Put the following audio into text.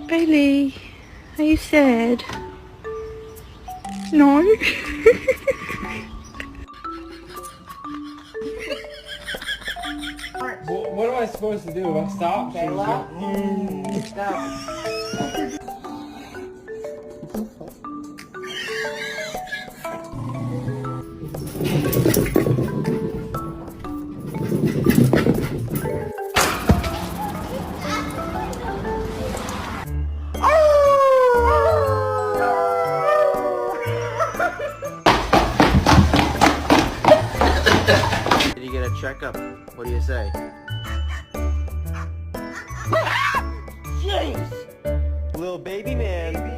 Bailey, are you sad? No? What am I supposed to do? If I stop? Kayla? Go. Did you get a checkup? What do you say? Jeez! Little baby man.